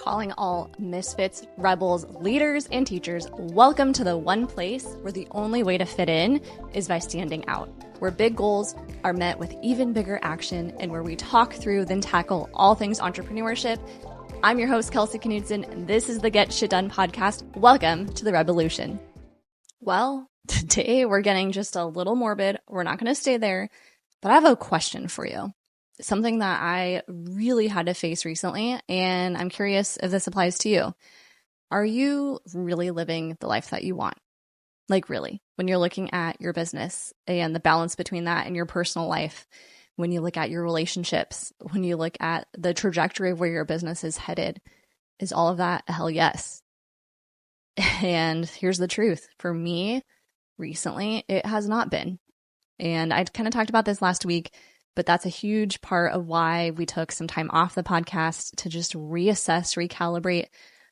calling all misfits, rebels, leaders, and teachers, welcome to the one place where the only way to fit in is by standing out, where big goals are met with even bigger action, and where we talk through then tackle all things entrepreneurship. I'm your host, Kelsey Knudsen, and this is the Get Shit Done podcast. Welcome to the Revolution. Well, today we're getting just a little morbid. We're not going to stay there, but I have a question for you. Something that I really had to face recently, and I'm curious if this applies to you. Are you really living the life that you want? Like really, when you're looking at your business and the balance between that and your personal life, when you look at your relationships, when you look at the trajectory of where your business is headed, is all of that a hell yes? And here's the truth. For me, recently, it has not been. And I kind of talked about this last week, but that's a huge part of why we took some time off the podcast to just reassess, recalibrate.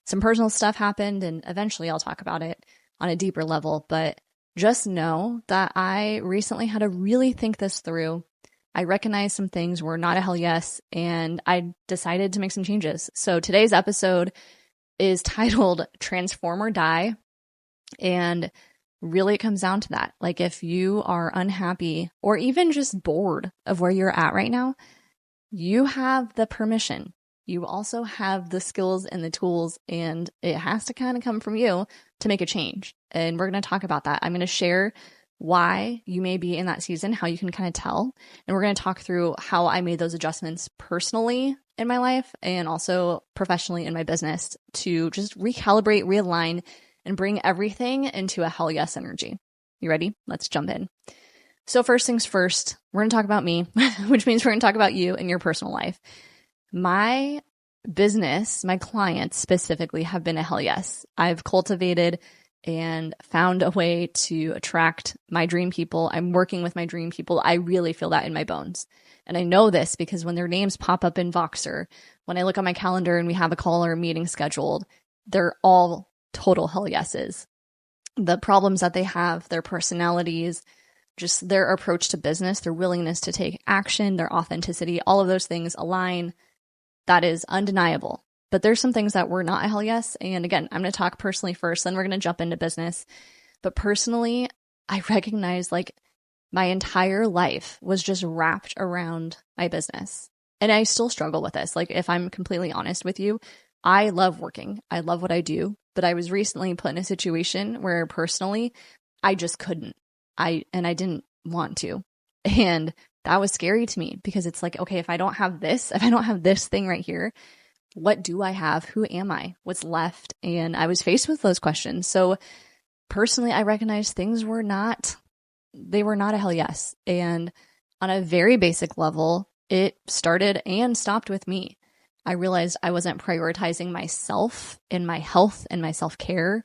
Some personal stuff happened, and eventually I'll talk about it on a deeper level. But just know that I recently had to really think this through. I recognized some things were not a hell yes, and I decided to make some changes. So today's episode is titled Transform or Die. And really, it comes down to that. Like, if you are unhappy or even just bored of where you're at right now, you have the permission. You also have the skills and the tools, and it has to kind of come from you to make a change. And we're going to talk about that. I'm going to share why you may be in that season, how you can kind of tell. And we're going to talk through how I made those adjustments personally in my life and also professionally in my business to just recalibrate, realign, and bring everything into a hell yes energy. You ready? Let's jump in. So first things first, we're going to talk about me, which means we're going to talk about you and your personal life. My business, my clients specifically, have been a hell yes. I've cultivated and found a way to attract my dream people. I'm working with my dream people. I really feel that in my bones. And I know this because when their names pop up in Voxer, when I look on my calendar and we have a call or a meeting scheduled, they're all total hell yeses. The problems that they have, their personalities, just their approach to business, their willingness to take action, their authenticity, all of those things align. That is undeniable. But there's some things that were not a hell yes. And again, I'm going to talk personally first, then we're going to jump into business. But personally, I recognize like my entire life was just wrapped around my business. And I still struggle with this. Like, if I'm completely honest with you, I love working. I love what I do. But I was recently put in a situation where personally, I just couldn't. I didn't want to. And that was scary to me because it's like, okay, if I don't have this thing right here, what do I have? Who am I? What's left? And I was faced with those questions. So personally, I recognized things were not a hell yes. And on a very basic level, it started and stopped with me. I realized I wasn't prioritizing myself and my health and my self-care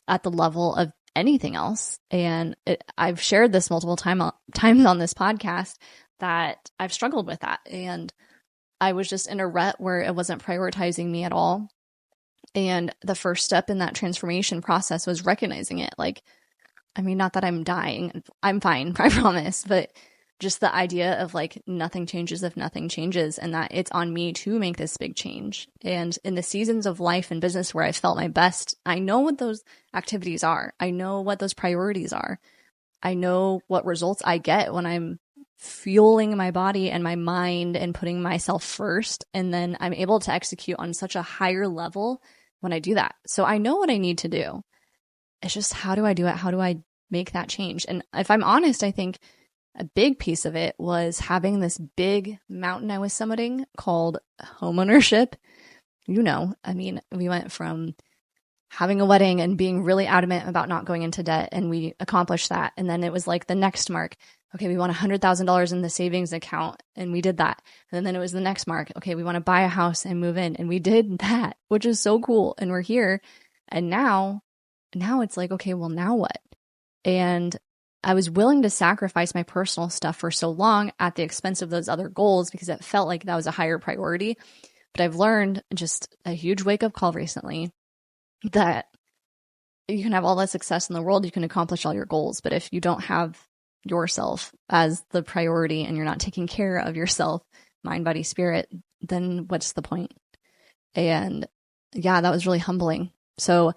at the level of anything else. And I've shared this multiple times on this podcast that I've struggled with that. And I was just in a rut where it wasn't prioritizing me at all. And the first step in that transformation process was recognizing it. Like, I mean, not that I'm dying. I'm fine, I promise. But just the idea of like nothing changes if nothing changes, and that it's on me to make this big change. And in the seasons of life and business where I felt my best, I know what those activities are. I know what those priorities are. I know what results I get when I'm fueling my body and my mind and putting myself first. And then I'm able to execute on such a higher level when I do that. So I know what I need to do. It's just, how do I do it? How do I make that change? And if I'm honest, I think a big piece of it was having this big mountain I was summiting called homeownership. I mean, we went from having a wedding and being really adamant about not going into debt, and we accomplished that. And then it was like the next mark. Okay, we want $100,000 in the savings account, and we did that. And then it was the next mark. Okay, we want to buy a house and move in, and we did that, which is so cool. And we're here. And now it's like, okay, well, now what? And I was willing to sacrifice my personal stuff for so long at the expense of those other goals because it felt like that was a higher priority. But I've learned just a huge wake-up call recently that you can have all the success in the world, you can accomplish all your goals, but if you don't have yourself as the priority and you're not taking care of yourself, mind, body, spirit, then what's the point? And yeah, that was really humbling. So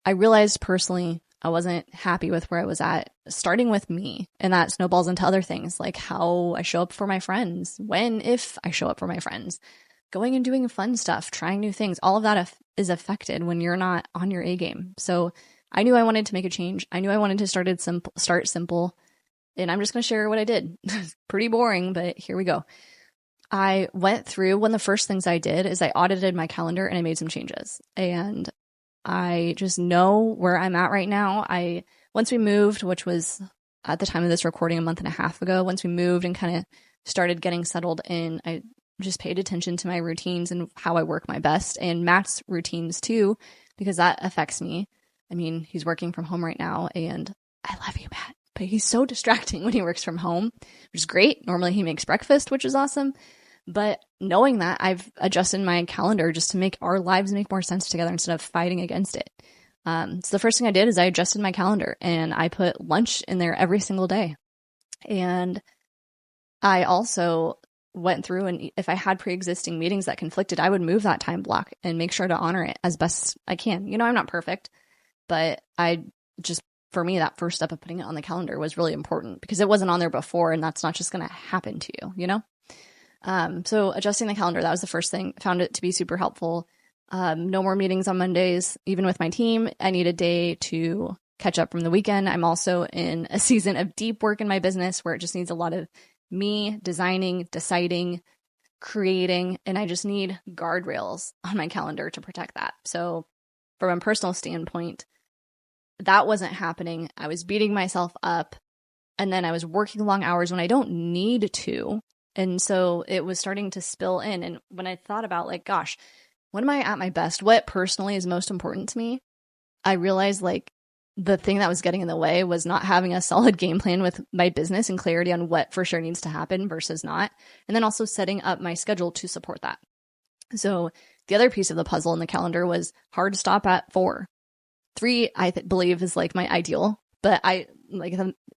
I realized personally I wasn't happy with where I was at, starting with me. And that snowballs into other things like how I show up for my friends, if I show up for my friends, going and doing fun stuff, trying new things. All of that is affected when you're not on your A game. So I knew I wanted to make a change. I knew I wanted to start simple. And I'm just going to share what I did. Pretty boring, but here we go. I went through, one of the first things I did is I audited my calendar and I made some changes. And I just know where I'm at right now. Once we moved, which was at the time of this recording a month and a half ago, once we moved and kind of started getting settled in, I just paid attention to my routines and how I work my best, and Matt's routines too, because that affects me. I mean, he's working from home right now, and I love you, Matt, but he's so distracting when he works from home, which is great. Normally he makes breakfast, which is awesome. But knowing that, I've adjusted my calendar just to make our lives make more sense together instead of fighting against it. So the first thing I did is I adjusted my calendar and I put lunch in there every single day. And I also went through, and if I had pre-existing meetings that conflicted, I would move that time block and make sure to honor it as best I can. I'm not perfect, but for me, that first step of putting it on the calendar was really important because it wasn't on there before, and that's not just going to happen to you. So adjusting the calendar, that was the first thing. Found it to be super helpful. No more meetings on Mondays, even with my team. I need a day to catch up from the weekend. I'm also in a season of deep work in my business where it just needs a lot of me designing, deciding, creating, and I just need guardrails on my calendar to protect that. So from a personal standpoint, that wasn't happening. I was beating myself up, and then I was working long hours when I don't need to. And so it was starting to spill in. And when I thought about gosh, when am I at my best? What personally is most important to me? I realized the thing that was getting in the way was not having a solid game plan with my business and clarity on what for sure needs to happen versus not. And then also setting up my schedule to support that. So the other piece of the puzzle in the calendar was hard stop at 4. 3, I believe, is my ideal. But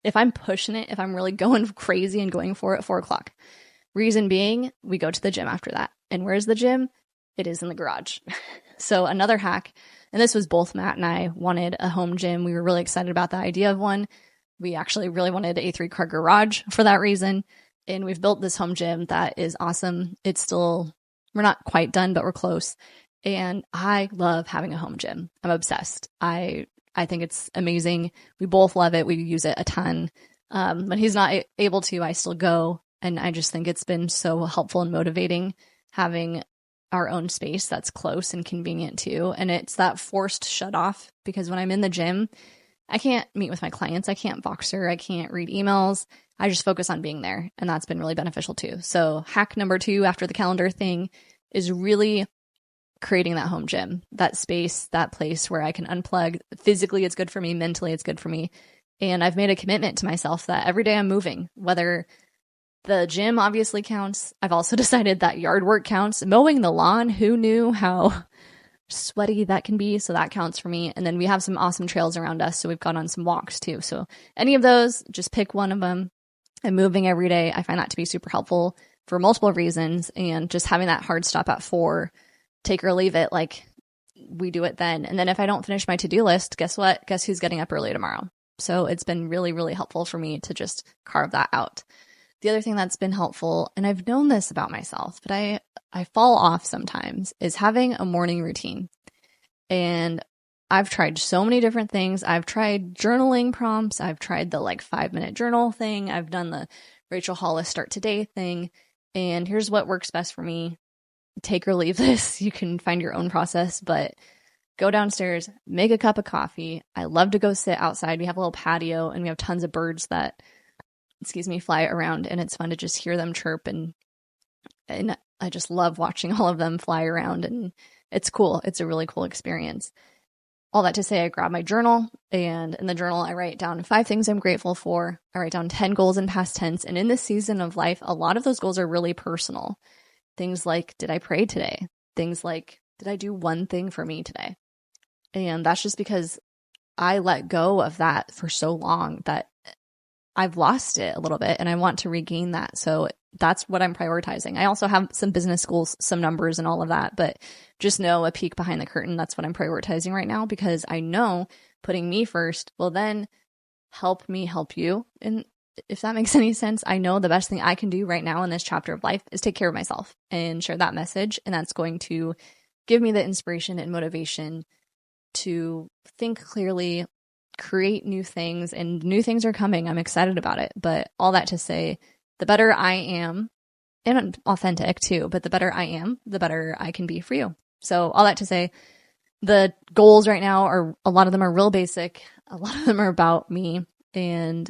if I'm pushing it, if I'm really going crazy and going for it, 4 o'clock. Reason being, we go to the gym after that. And where's the gym? It is in the garage. So another hack, and this was both Matt and I wanted a home gym. We were really excited about the idea of one. We actually really wanted a 3-car garage for that reason. And we've built this home gym that is awesome. We're not quite done, but we're close. And I love having a home gym. I'm obsessed. I think it's amazing. We both love it. We use it a ton. When he's not able to, I still go. And I just think it's been so helpful and motivating having our own space that's close and convenient too. And it's that forced shut off, because when I'm in the gym, I can't meet with my clients. I can't Voxer. I can't read emails. I just focus on being there. And that's been really beneficial too. So hack number 2 after the calendar thing is really creating that home gym, that space, that place where I can unplug. Physically, it's good for me. Mentally, it's good for me. And I've made a commitment to myself that every day I'm moving, whether the gym obviously counts. I've also decided that yard work counts. Mowing the lawn, who knew how sweaty that can be? So that counts for me. And then we have some awesome trails around us. So we've gone on some walks too. So any of those, just pick one of them. And moving every day, I find that to be super helpful for multiple reasons. And just having that hard stop at 4, take or leave it, we do it then. And then if I don't finish my to-do list, guess what? Guess who's getting up early tomorrow? So it's been really, really helpful for me to just carve that out. The other thing that's been helpful, and I've known this about myself, but I fall off sometimes, is having a morning routine. And I've tried so many different things. I've tried journaling prompts. I've tried the 5-minute journal thing. I've done the Rachel Hollis Start Today thing. And here's what works best for me. Take or leave this. You can find your own process, but go downstairs, make a cup of coffee. I love to go sit outside. We have a little patio and we have tons of birds that fly around, and it's fun to just hear them chirp, and I just love watching all of them fly around, and it's cool. It's a really cool experience. All that to say, I grab my journal, and in the journal, I write down 5 things I'm grateful for. I write down 10 goals in past tense, and in this season of life, a lot of those goals are really personal. Things like, did I pray today? Things like, did I do one thing for me today? And that's just because I let go of that for so long that I've lost it a little bit and I want to regain that. So that's what I'm prioritizing. I also have some business goals, some numbers and all of that, but just know a peek behind the curtain. That's what I'm prioritizing right now, because I know putting me first will then help me help you. And if that makes any sense, I know the best thing I can do right now in this chapter of life is take care of myself and share that message. And that's going to give me the inspiration and motivation to think clearly, create new things, and new things are coming. I'm excited about it. But all that to say, the better I am, and authentic too, but the better I am, the better I can be for you. So all that to say, the goals right now are, a lot of them are real basic. A lot of them are about me, and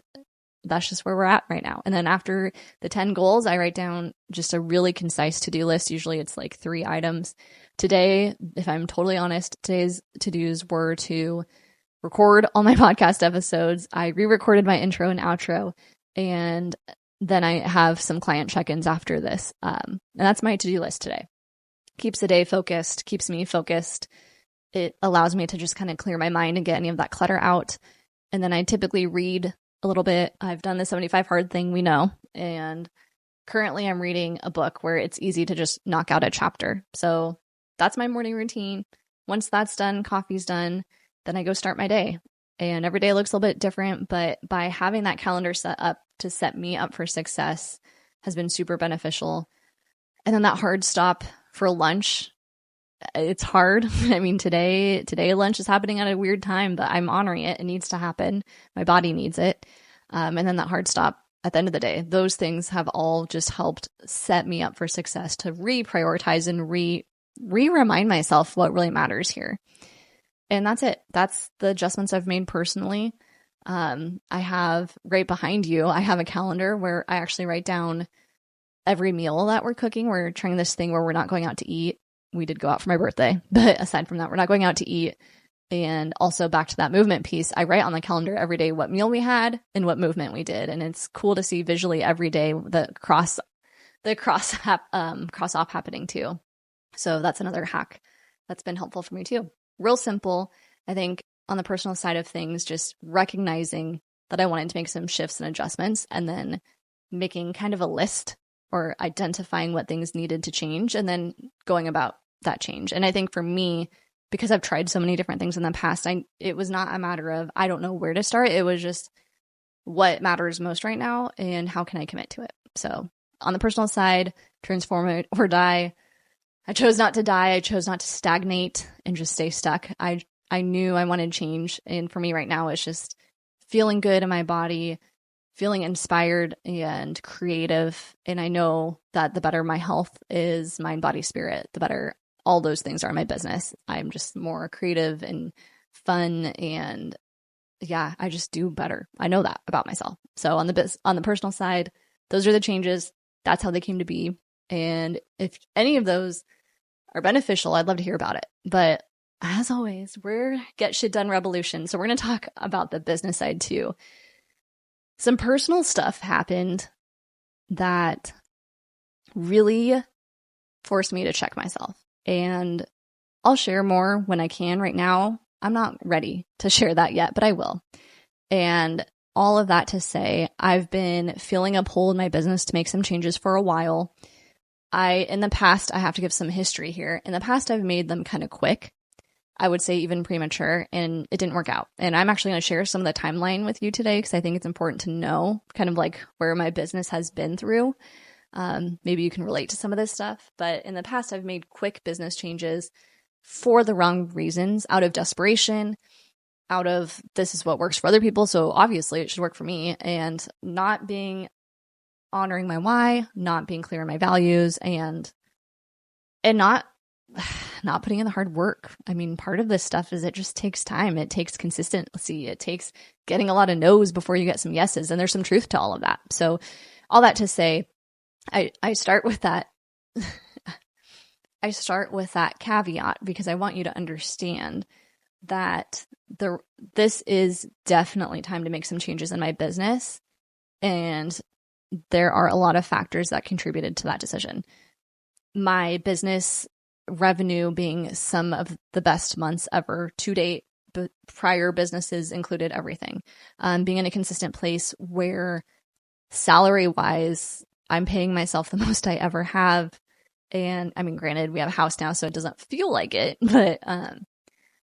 that's just where we're at right now. And then after the 10 goals, I write down just a really concise to-do list. Usually it's like 3 items. Today, if I'm totally honest, today's to-dos were to record all my podcast episodes. I re-recorded my intro and outro, and then I have some client check-ins after this. And that's my to-do list today. Keeps the day focused, keeps me focused. It allows me to just kind of clear my mind and get any of that clutter out. And then I typically read a little bit. I've done the 75 hard thing, we know. And currently I'm reading a book where it's easy to just knock out a chapter. So that's my morning routine. Once that's done, coffee's done, then I go start my day. And every day looks a little bit different, but by having that calendar set up to set me up for success has been super beneficial. And then that hard stop for lunch, it's hard. I mean, today lunch is happening at a weird time, but I'm honoring it. It needs to happen. My body needs it. And then that hard stop at the end of the day, those things have all just helped set me up for success, to reprioritize and remind myself what really matters here. And that's it. That's the adjustments I've made personally. I have right behind you, I have a calendar where I actually write down every meal that we're cooking. We're trying this thing where we're not going out to eat. We did go out for my birthday, but aside from that, we're not going out to eat. And also back to that movement piece, I write on the calendar every day what meal we had and what movement we did. And it's cool to see visually every day the cross off happening too. So that's another hack that's been helpful for me too. Real simple. I think on the personal side of things, just recognizing that I wanted to make some shifts and adjustments, and then making kind of a list or identifying what things needed to change, and then going about that change. And I think for me, because I've tried so many different things in the past, it was not a matter of I don't know where to start. It was just what matters most right now and how can I commit to it. So on the personal side, transform it or die. I chose not to die. I chose not to stagnate and just stay stuck. I knew I wanted change. And for me right now, it's just feeling good in my body, feeling inspired and creative. And I know that the better my health is, mind, body, spirit, the better all those things are in my business. I'm just more creative and fun, and yeah, I just do better. I know that about myself. So on the personal side, those are the changes. That's how they came to be. And if any of those are beneficial, I'd love to hear about it. But as always, we're Get Shit Done Revolution. So we're going to talk about the business side too. Some personal stuff happened that really forced me to check myself. And I'll share more when I can. Right now, I'm not ready to share that yet, but I will. And all of that to say, I've been feeling a pull in my business to make some changes for a while. In the past, I have to give some history here. In the past, I've made them kind of quick. I would say even premature, and it didn't work out. And I'm actually going to share some of the timeline with you today because I think it's important to know kind of like where my business has been through. Maybe you can relate to some of this stuff. But in the past, I've made quick business changes for the wrong reasons, out of desperation, out of this is what works for other people, so obviously it should work for me, and not honoring my why, not being clear on my values, and not putting in the hard work. I mean, part of this stuff is it just takes time. It takes consistency. It takes getting a lot of no's before you get some yeses. And there's some truth to all of that. So all that to say, I start with that. I start with that caveat because I want you to understand that this is definitely time to make some changes in my business. And there are a lot of factors that contributed to that decision. My business revenue being some of the best months ever to date, prior businesses included everything. Being in a consistent place where salary-wise, I'm paying myself the most I ever have. And I mean, granted, we have a house now, so it doesn't feel like it. But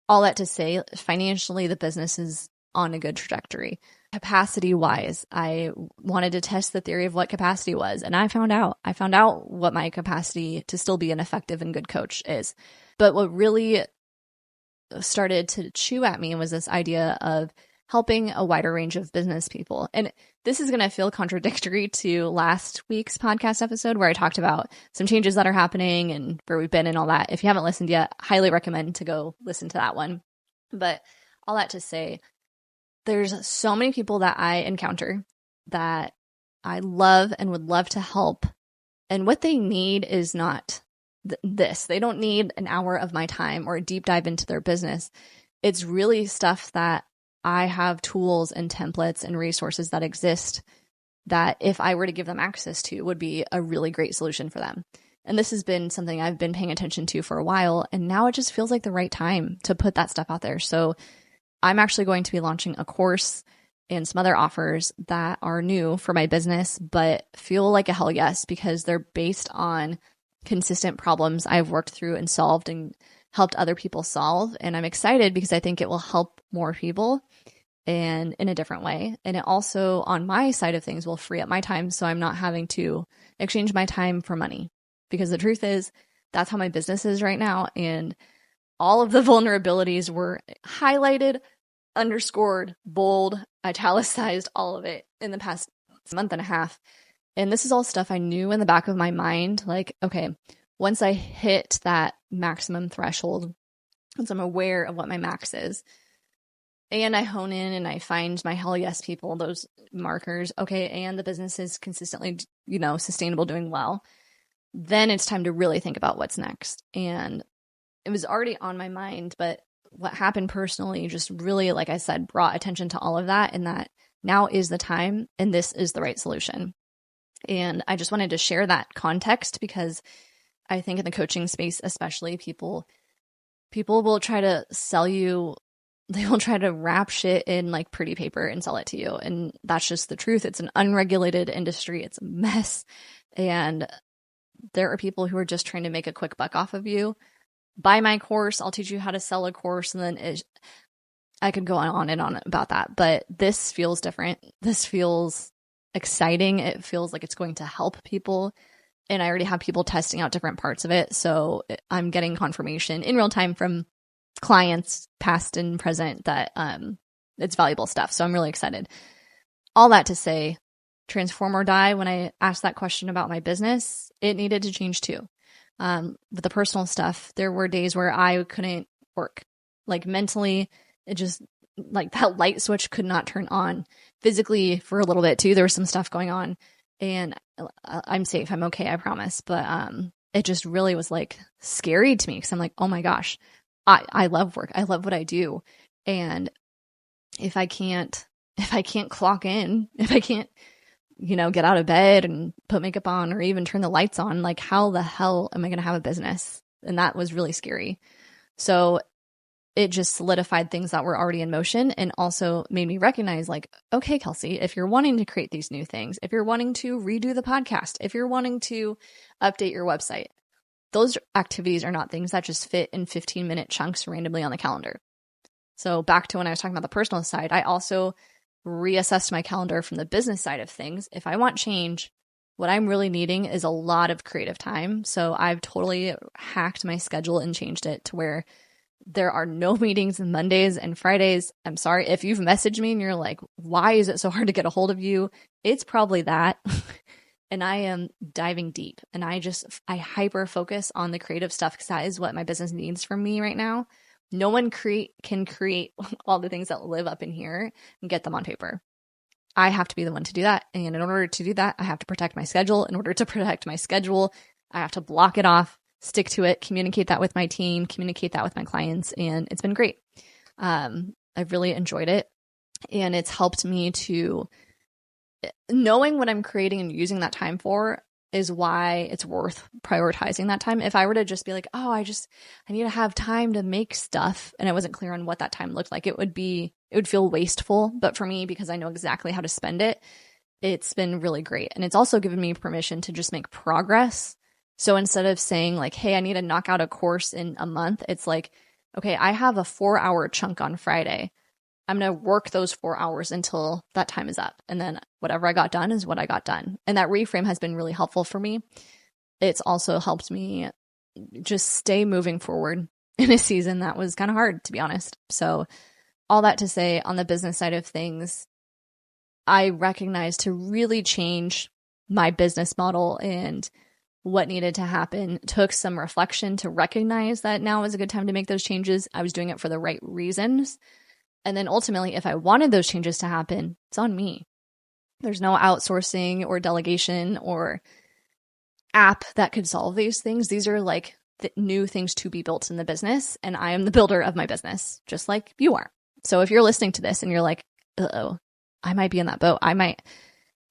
all that to say, financially, the business is on a good trajectory. Capacity-wise, I wanted to test the theory of what capacity was, and I found out. I found out what my capacity to still be an effective and good coach is. But what really started to chew at me was this idea of helping a wider range of business people. And this is going to feel contradictory to last week's podcast episode where I talked about some changes that are happening and where we've been and all that. If you haven't listened yet, highly recommend to go listen to that one. But all that to say, there's so many people that I encounter that I love and would love to help. And what they need is not this. They don't need an hour of my time or a deep dive into their business. It's really stuff that I have tools and templates and resources that exist that if I were to give them access to would be a really great solution for them. And this has been something I've been paying attention to for a while. And now it just feels like the right time to put that stuff out there. So I'm actually going to be launching a course and some other offers that are new for my business, but feel like a hell yes, because they're based on consistent problems I've worked through and solved and helped other people solve. And I'm excited because I think it will help more people and in a different way. And it also, on my side of things, will free up my time so I'm not having to exchange my time for money. Because the truth is, that's how my business is right now. And all of the vulnerabilities were highlighted, underscored, bold, italicized, all of it in the past month and a half. And this is all stuff I knew in the back of my mind. Like, okay, once I hit that maximum threshold, once I'm aware of what my max is, and I hone in and I find my hell yes people, those markers, okay, and the business is consistently, sustainable, doing well, then it's time to really think about what's next. And it was already on my mind, but what happened personally just really, like I said, brought attention to all of that, and that now is the time and this is the right solution. And I just wanted to share that context because I think in the coaching space, especially, people will try to sell you, they will try to wrap shit in like pretty paper and sell it to you. And that's just the truth. It's an unregulated industry. It's a mess. And there are people who are just trying to make a quick buck off of you. Buy my course. I'll teach you how to sell a course. And then I could go on and on about that. But this feels different. This feels exciting. It feels like it's going to help people. And I already have people testing out different parts of it. So I'm getting confirmation in real time from clients, past and present, that it's valuable stuff. So I'm really excited. All that to say, transform or die, when I asked that question about my business, it needed to change too. With the personal stuff, there were days where I couldn't work. Like mentally, it just, like that light switch could not turn on. Physically, for a little bit too, there was some stuff going on. And I'm safe. I'm okay. I promise. But it just really was like scary to me because I'm like, oh my gosh, I love work. I love what I do. And if I can't clock in, if I can't, get out of bed and put makeup on or even turn the lights on, like how the hell am I going to have a business? And that was really scary. So it just solidified things that were already in motion and also made me recognize like, okay, Kelsey, if you're wanting to create these new things, if you're wanting to redo the podcast, if you're wanting to update your website, those activities are not things that just fit in 15-minute chunks randomly on the calendar. So back to when I was talking about the personal side, I also reassessed my calendar from the business side of things. If I want change, what I'm really needing is a lot of creative time. So I've totally hacked my schedule and changed it to where there are no meetings on Mondays and Fridays. I'm sorry if you've messaged me and you're like, why is it so hard to get a hold of you? It's probably that. And I am diving deep and I hyper focus on the creative stuff because that is what my business needs from me right now. No one can create all the things that live up in here and get them on paper. I have to be the one to do that. And in order to do that, I have to protect my schedule. In order to protect my schedule, I have to block it off, stick to it, communicate that with my team, communicate that with my clients. And it's been great. I've really enjoyed it. And it's helped me to, knowing what I'm creating and using that time for, is why it's worth prioritizing that time. If I were to just be like, oh, I need to have time to make stuff, and I wasn't clear on what that time looked like, it would feel wasteful. But for me, because I know exactly how to spend it, it's been really great. And it's also given me permission to just make progress. So instead of saying like, hey, I need to knock out a course in a month, it's like, okay, I have a 4-hour chunk on Friday. I'm going to work those 4 hours until that time is up. And then whatever I got done is what I got done. And that reframe has been really helpful for me. It's also helped me just stay moving forward in a season that was kind of hard, to be honest. So all that to say, on the business side of things, I recognized to really change my business model and what needed to happen took some reflection to recognize that now is a good time to make those changes. I was doing it for the right reasons. And then ultimately, if I wanted those changes to happen, it's on me. There's no outsourcing or delegation or app that could solve these things. These are like the new things to be built in the business. And I am the builder of my business, just like you are. So if you're listening to this and you're like, uh-oh, I might be in that boat.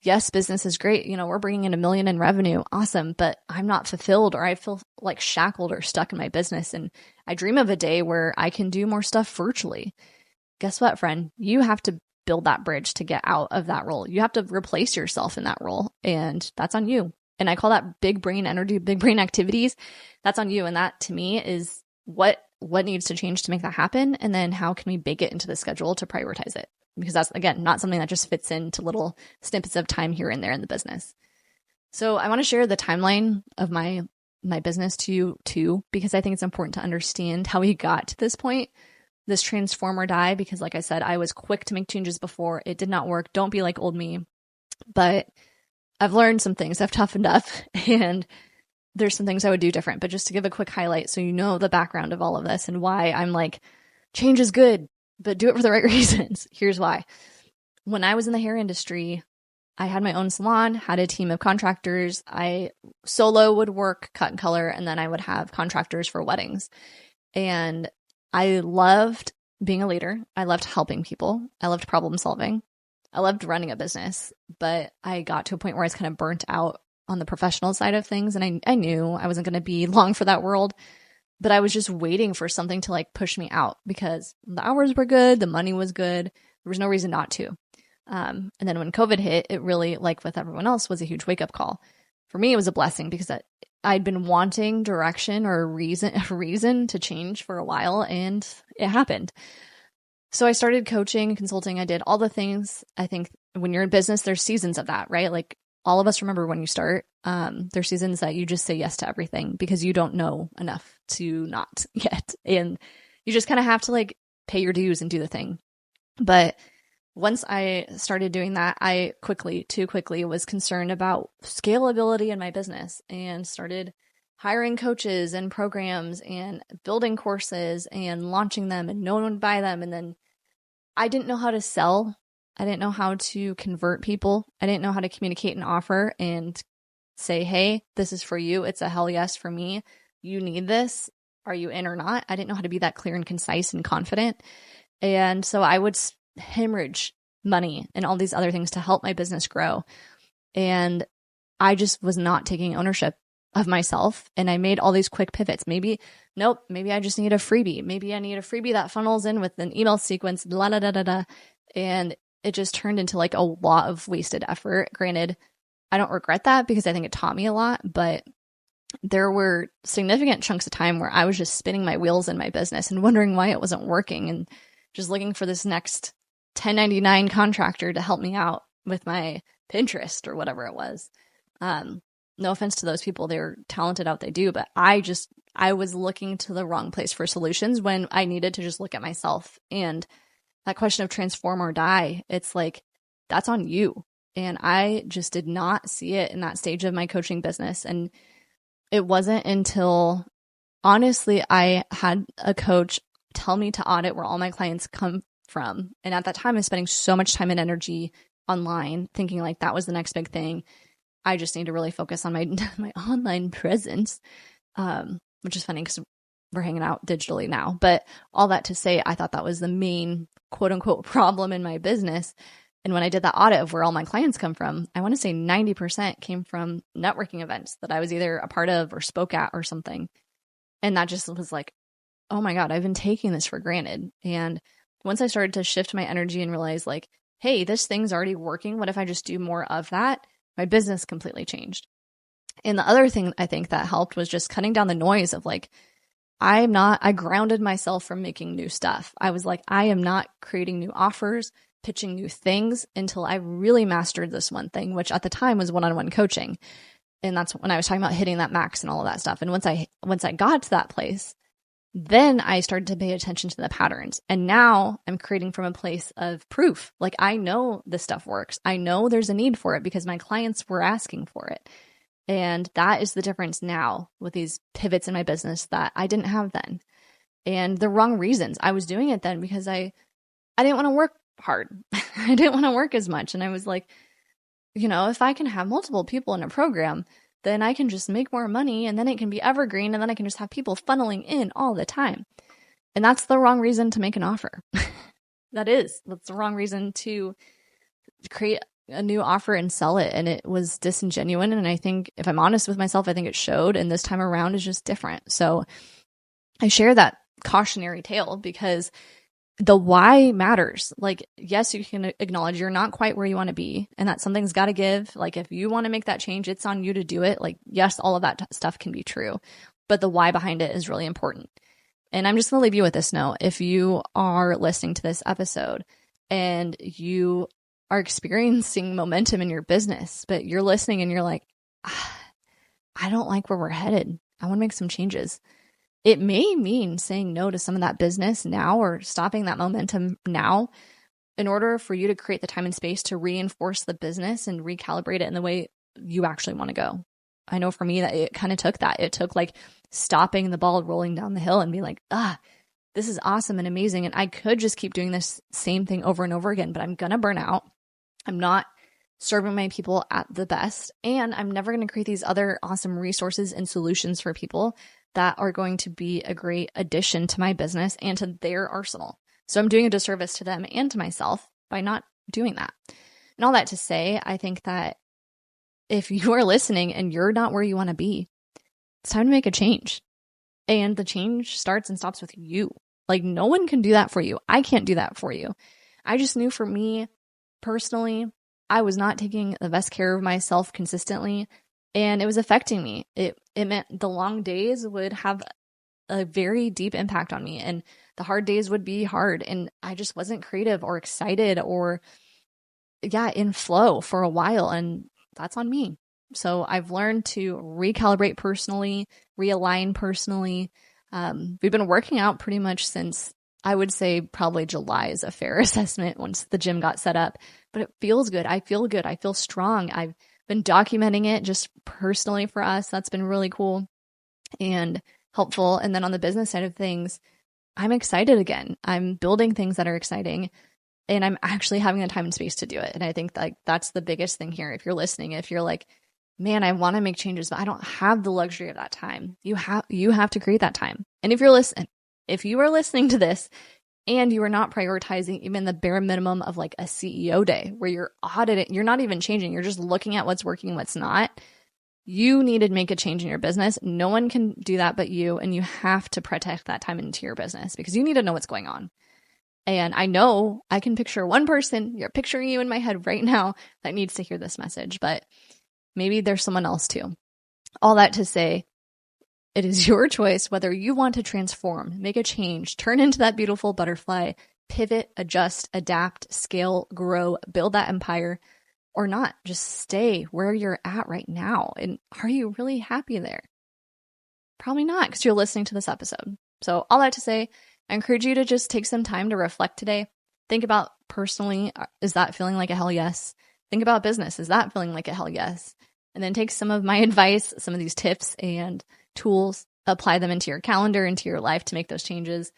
Yes, business is great. We're bringing in $1 million in revenue. Awesome. But I'm not fulfilled, or I feel like shackled or stuck in my business. And I dream of a day where I can do more stuff virtually. Guess what, friend? You have to build that bridge to get out of that role. You have to replace yourself in that role. And that's on you. And I call that big brain energy, big brain activities. That's on you. And that to me is what needs to change to make that happen. And then how can we bake it into the schedule to prioritize it? Because that's, again, not something that just fits into little snippets of time here and there in the business. So I want to share the timeline of my business to you too, because I think it's important to understand how we got to this point, this transform or die, because like I said, I was quick to make changes before. It did not work. Don't be like old me. But I've learned some things. I've toughened up, and there's some things I would do different. But just to give a quick highlight so you know the background of all of this and why I'm like, change is good, but do it for the right reasons. Here's why. When I was in the hair industry, I had my own salon, had a team of contractors. I solo would work cut and color, and then I would have contractors for weddings. And I loved being a leader. I loved helping people. I loved problem solving. I loved running a business, but I got to a point where I was kind of burnt out on the professional side of things. And I knew I wasn't going to be long for that world, but I was just waiting for something to like push me out because the hours were good. The money was good. There was no reason not to. And then when COVID hit, it really, like with everyone else, was a huge wake up call. For me, it was a blessing because I'd been wanting direction or a reason to change for a while, and it happened. So I started coaching, consulting. I did all the things. I think when you're in business, there's seasons of that, right? Like all of us remember when you start, there's seasons that you just say yes to everything because you don't know enough to not yet. And you just kind of have to like pay your dues and do the thing. But once I started doing that, I too quickly was concerned about scalability in my business and started hiring coaches and programs and building courses and launching them, and no one would buy them. And then I didn't know how to sell. I didn't know how to convert people. I didn't know how to communicate and offer and say, hey, this is for you. It's a hell yes for me. You need this. Are you in or not? I didn't know how to be that clear and concise and confident. And so I would hemorrhage money and all these other things to help my business grow. And I just was not taking ownership of myself. And I made all these quick pivots. Maybe I just need a freebie. Maybe I need a freebie that funnels in with an email sequence, blah, blah, blah, blah, blah. And it just turned into like a lot of wasted effort. Granted, I don't regret that because I think it taught me a lot, but there were significant chunks of time where I was just spinning my wheels in my business and wondering why it wasn't working and just looking for this next 1099 contractor to help me out with my Pinterest or whatever it was. No offense to those people. They're talented at what they do, but I was looking to the wrong place for solutions when I needed to just look at myself. And that question of transform or die, it's like, that's on you. And I just did not see it in that stage of my coaching business. And it wasn't until, honestly, I had a coach tell me to audit where all my clients come from. And at that time, I was spending so much time and energy online thinking like that was the next big thing. I just need to really focus on my online presence, which is funny because we're hanging out digitally now. But all that to say, I thought that was the main quote unquote problem in my business. And when I did that audit of where all my clients come from, I want to say 90% came from networking events that I was either a part of or spoke at or something. And that just was like, oh my God, I've been taking this for granted. And once I started to shift my energy and realize like, hey, this thing's already working. What if I just do more of that? My business completely changed. And the other thing I think that helped was just cutting down the noise of like, I grounded myself from making new stuff. I was like, I am not creating new offers, pitching new things until I really mastered this one thing, which at the time was one-on-one coaching. And that's when I was talking about hitting that max and all of that stuff. And once I got to that place, then I started to pay attention to the patterns. And now I'm creating from a place of proof. Like I know this stuff works. I know there's a need for it because my clients were asking for it. And that is the difference now with these pivots in my business that I didn't have then. And the wrong reasons. I was doing it then because I didn't want to work hard. I didn't want to work as much. And I was like, if I can have multiple people in a program, then I can just make more money and then it can be evergreen and then I can just have people funneling in all the time. And that's the wrong reason to make an offer. That's the wrong reason to create a new offer and sell it. And it was disingenuous. And I think if I'm honest with myself, I think it showed. And this time around is just different. So I share that cautionary tale because the why matters. Like, yes, you can acknowledge you're not quite where you want to be and that something's got to give. Like, if you want to make that change, it's on you to do it. Like, yes, all of that stuff can be true, but the why behind it is really important. And I'm just going to leave you with this note. If you are listening to this episode and you are experiencing momentum in your business, but you're listening and you're like, I don't like where we're headed. I want to make some changes. It may mean saying no to some of that business now or stopping that momentum now in order for you to create the time and space to reinforce the business and recalibrate it in the way you actually want to go. I know for me that it kind of took that. It took like stopping the ball rolling down the hill and be like, this is awesome and amazing. And I could just keep doing this same thing over and over again, but I'm going to burn out. I'm not serving my people at the best. And I'm never going to create these other awesome resources and solutions for people that are going to be a great addition to my business and to their arsenal. So I'm doing a disservice to them and to myself by not doing that. And all that to say, I think that if you are listening and you're not where you want to be, it's time to make a change. And the change starts and stops with you. Like no one can do that for you. I can't do that for you. I just knew for me personally, I was not taking the best care of myself consistently. And it was affecting me. It meant the long days would have a very deep impact on me. And the hard days would be hard. And I just wasn't creative or excited or, in flow for a while. And that's on me. So I've learned to recalibrate personally, realign personally. We've been working out pretty much since, I would say probably July is a fair assessment once the gym got set up. But it feels good. I feel good. I feel strong. I've been documenting it just personally for us. That's been really cool and helpful. And then on the business side of things, I'm excited again. I'm building things that are exciting and I'm actually having the time and space to do it. And I think like that's the biggest thing here. If you're listening, if you're like, man, I want to make changes, but I don't have the luxury of that time. You have to create that time. And if you are listening to this and you are not prioritizing even the bare minimum of like a CEO day where you're auditing, you're not even changing, you're just looking at what's working and what's not. You need to make a change in your business. No one can do that but you. And you have to protect that time into your business because you need to know what's going on. And I know I can picture one person, you're picturing you in my head right now that needs to hear this message, but maybe there's someone else too. All that to say, it is your choice whether you want to transform, make a change, turn into that beautiful butterfly, pivot, adjust, adapt, scale, grow, build that empire, or not. Just stay where you're at right now. And are you really happy there? Probably not because you're listening to this episode. So all that to say, I encourage you to just take some time to reflect today. Think about personally, is that feeling like a hell yes? Think about business. Is that feeling like a hell yes? And then take some of my advice, some of these tips and tools, apply them into your calendar, into your life to make those changes.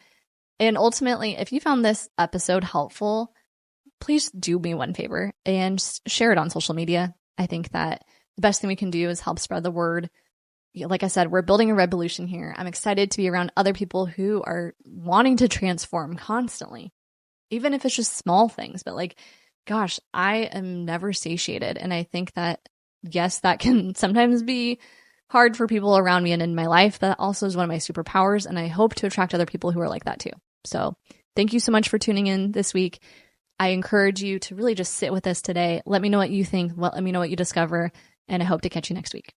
And ultimately, if you found this episode helpful, please do me one favor and share it on social media. I think that the best thing we can do is help spread the word. Like I said, we're building a revolution here. I'm excited to be around other people who are wanting to transform constantly, even if it's just small things, but like gosh, I am never satiated. And I think that, yes, that can sometimes be hard for people around me and in my life. That also is one of my superpowers. And I hope to attract other people who are like that too. So thank you so much for tuning in this week. I encourage you to really just sit with us today. Let me know what you think. Let me know what you discover. And I hope to catch you next week.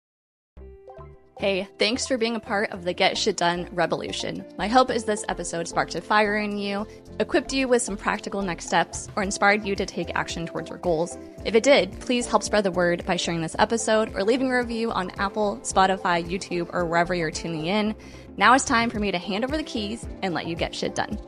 Hey, thanks for being a part of the Get Shit Done Revolution. My hope is this episode sparked a fire in you, equipped you with some practical next steps, or inspired you to take action towards your goals. If it did, please help spread the word by sharing this episode or leaving a review on Apple, Spotify, YouTube, or wherever you're tuning in. Now it's time for me to hand over the keys and let you get shit done.